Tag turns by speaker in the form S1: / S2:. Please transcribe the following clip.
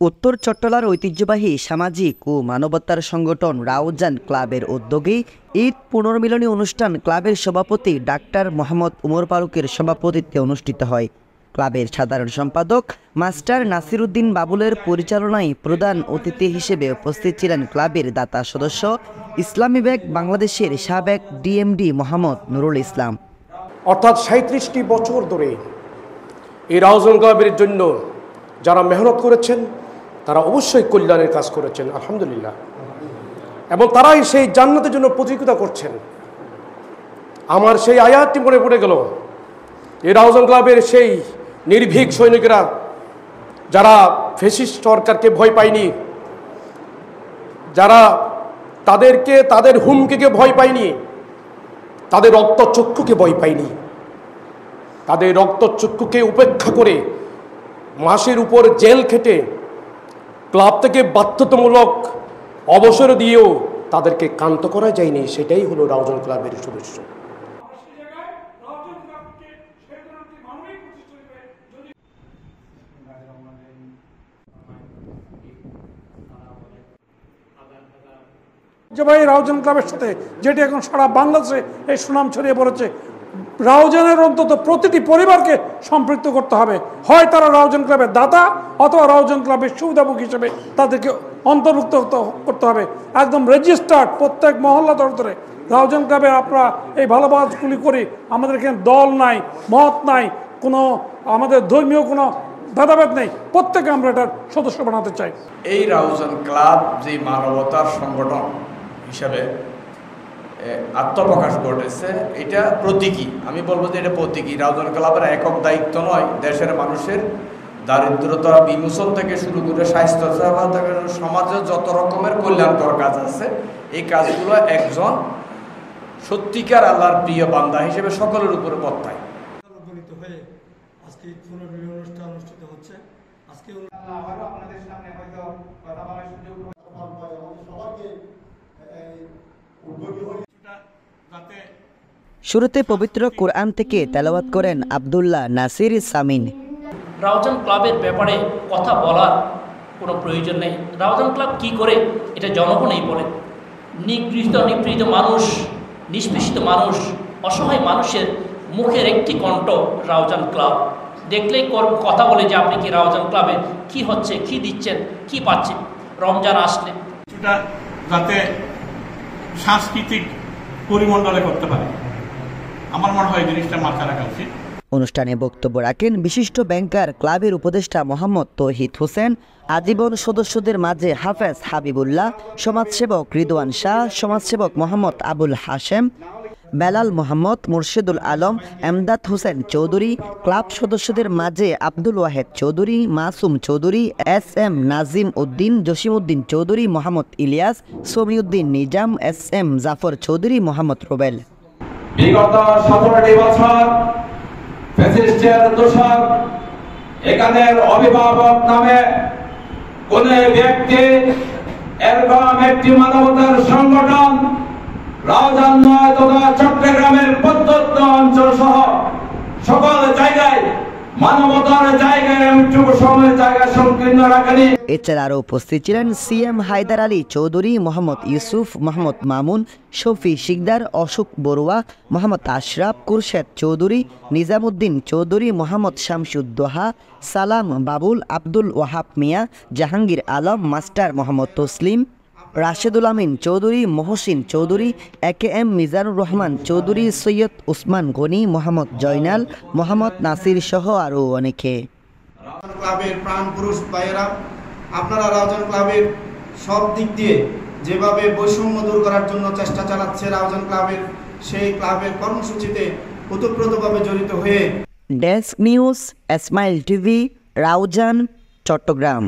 S1: উত্তর চট্টলার ঐতিহ্যবাহী সামাজিক ও মানবতার সংগঠন রাউজান ক্লাবের উদ্যোগে ঈদ পুনর্মিলনী অনুষ্ঠান ক্লাবের সভাপতি ডাক্তার মোহাম্মদ উমর ফারুকের সভাপতিত্বে অনুষ্ঠিত হয়। ক্লাবের সাধারণ সম্পাদক মাস্টার নাসিরউদ্দিন বাবুলের পরিচালনায় প্রধান অতিথি হিসেবে উপস্থিত ছিলেন ক্লাবের দাতা সদস্য ইসলামী ব্যাংক বাংলাদেশের সাবেক ডিএমডি মোহাম্মদ নুরুল ইসলাম।
S2: অর্থাৎ ৩৭টি বছর ধরে এই রাউজান ক্লাবের জন্য যারা মেহনত করেছেন তারা অবশ্যই কল্যাণের কাজ করেছেন, আলহামদুলিল্লাহ, এবং তারাই সেই জান্নাতের জন্য প্রতিযোগিতা করছেন। আমার সেই আয়াতটি মনে পড়ে গেল, এই রাউজান ক্লাবের সেই নির্ভীক সৈনিকেরা যারা ফ্যাসিস্ট সরকারকে ভয় পায়নি, যারা তাদের হুমকিকে ভয় পায়নি, তাদের রক্তচক্ষুকে ভয় পায়নি, তাদের রক্তচক্ষুকে উপেক্ষা করে মাসের উপর জেল খেটে ক্লাব থেকে বাধ্যতামূলক অবসর দিয়েও তাদেরকে ক্ষান্ত করা যায়নি। সেটাই হলো রাউজান ক্লাবের সদস্য।
S3: যে ভাই রাউজান ক্লাবের সাথে যেটি এখন সারা বাংলাদেশে এই সুনাম ছড়িয়ে পড়েছে, রাউজানের অন্তত প্রতিটি পরিবারকে সম্পৃক্ত করতে হবে। হয় তারা রাউজান ক্লাবের দাতা অথবা রাউজান ক্লাবের সুবিধাভোগী হিসেবে তাদেরকে অন্তর্ভুক্ত করতে হবে। একদম রেজিস্টার্ড প্রত্যেক মহল্লা দরে রাউজান ক্লাবে আপনারা এই ভালোবাসাগুলি করি। আমাদের এখানে দল নাই, মত নাই, কোনো আমাদের ধর্মীয় কোনো ভেদাভেদ নেই, প্রত্যেকে আমরা এটার সদস্য বানাতে চাই।
S4: এই রাউজান ক্লাব যে মানবতার সংগঠন হিসাবে আত্মপ্রকাশ ঘটেছে, এটা প্রতীকী। আমি বলবো যে এটা প্রতীকী। রাউজান ক্লাবের একক দায়িত্ব নয়, দেশের মানুষের দারিদ্রতা বিমোচন থেকে শুরু করে স্বাস্থ্যসেবা থেকে সমাজে যত রকমের কল্যাণকর কাজ আছে, এই কাজগুলো একজন সত্যিকার আল্লাহর প্রিয় বান্দা হিসেবে সকলের উপরে বর্তায়।
S5: আজকে পুনর্মিলনী অনুষ্ঠান অনুষ্ঠিত হচ্ছে। আজকে
S6: আবারও আপনাদের সামনে হয়তো কথা বলার সুযোগ
S1: শুরুতে পবিত্র কোরআন থেকে তেলাওয়াত করেন আব্দুল্লাহ নাসির সামিন।
S7: রাউজান ক্লাবের ব্যাপারে কথা বলার কোনো প্রয়োজন নেই। রাউজান ক্লাব কি করে এটা জনগণই বলে। নিগৃহীত নিপীড়িত মানুষ, নিষ্পেষিত মানুষ, অসহায় মানুষের মুখের একটি কণ্ঠ রাউজান ক্লাব। দেখলেই কথা বলে যে আপনি কি রাউজান ক্লাবে কি হচ্ছে, কি দিচ্ছেন, কি পাচ্ছেন। রমজান আসলে
S8: কিছুটা যাতে সাংস্কৃতিক পরিমণ্ডলে করতে পারে, আমার মনে হয় জিনিসটা মাথায় রাখা উচিত।
S1: অনুষ্ঠানে বক্তব্য রাখেন বিশিষ্ট ব্যাংকার ক্লাবের উপদেষ্টা মোহাম্মদ তৌহিদ হোসেন, আজীবন সদস্যদের মাঝে হাফেজ হাবিবুল্লাহ, সমাজসেবক রিদওয়ান শাহ, সমাজসেবক মোহাম্মদ আবুল হাশেম, বেলাল মোহাম্মদ, মুর্শিদুল আলম, এমদাদ হোসেন চৌধুরী, ক্লাব সদস্যদের মাঝে আব্দুল ওয়াহেদ চৌধুরী, মাসুম চৌধুরী, SM নাজিম উদ্দিন, জসিমউদ্দিন চৌধুরী, মোহাম্মদ ইলিয়াস, সমিউদ্দিন নিজাম, SM জাফর চৌধুরী, মোহাম্মদ রুবেল।
S9: বিগত 17টি বছর ফ্যাসিস্টের দোষর এখানের অভিভাবক নামে কোন ব্যক্তি এরকম একটি মানবতার সংগঠন রাউজান নয় তথা চট্টগ্রামের প্রত্যন্ত অঞ্চল সহ সকল জায়গায় মানবতার জায়গায় সময়ের জায়গা সংকীর্ণ রাখেনি।
S1: এছাড়া আরও উপস্থিত ছিলেন CM হায়দার আলী চৌধুরী, মোহাম্মদ ইউসুফ, মোহাম্মদ মামুন, শফি শিকদার, অশোক বড়ুয়া, মোহাম্মদ আশরাফ, কুরশেদ চৌধুরী, নিজামুদ্দিন চৌধুরী, মোহাম্মদ শামসুদ্দোহা, সালাম বাবুল, আব্দুল ওয়াহাব মিয়া, জাহাঙ্গীর আলম, মাস্টার মোহাম্মদ তসলিম, রাশেদুল আমিন চৌধুরী, মহসিন চৌধুরী, AKM মিজানুর রহমান চৌধুরী, সৈয়দ উসমান গনি, মোহাম্মদ জয়নাল, মোহাম্মদ নাসির সহ আরও অনেকে।
S10: রাউজান ক্লাবের প্রাণ পুরুষ ভাইয়েরা, আপনারা রাউজান ক্লাবের সব দিক দিয়ে যেভাবে বৈষম্য দূর করার জন্য চেষ্টা চালাচ্ছে রাউজান ক্লাবের, সেই ক্লাবের কর্মসূচিতে ওতপ্রোতভাবে জড়িত হয়ে।
S1: Desk news, smile TV, Raozan, Chittagong.